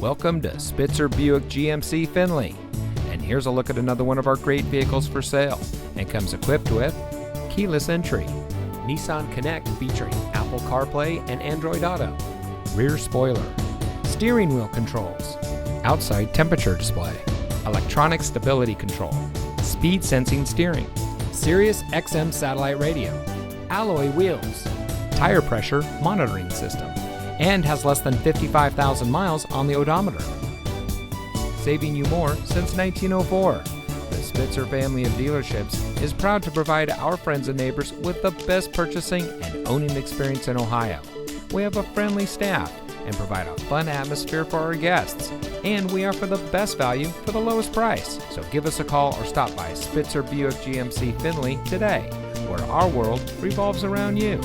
Welcome to Spitzer Buick GMC Findlay. And here's a look at another one of our great vehicles for sale, and comes equipped with keyless entry, Nissan Connect featuring Apple CarPlay and Android Auto, rear spoiler, steering wheel controls, outside temperature display, electronic stability control, speed sensing steering, Sirius XM satellite radio, alloy wheels, tire pressure monitoring system, and has less than 55,000 miles on the odometer. Saving you more since 1904. The Spitzer family of dealerships is proud to provide our friends and neighbors with the best purchasing and owning experience in Ohio. We have a friendly staff and provide a fun atmosphere for our guests. And we offer the best value for the lowest price. So give us a call or stop by Spitzer Buick GMC Findlay today, where our world revolves around you.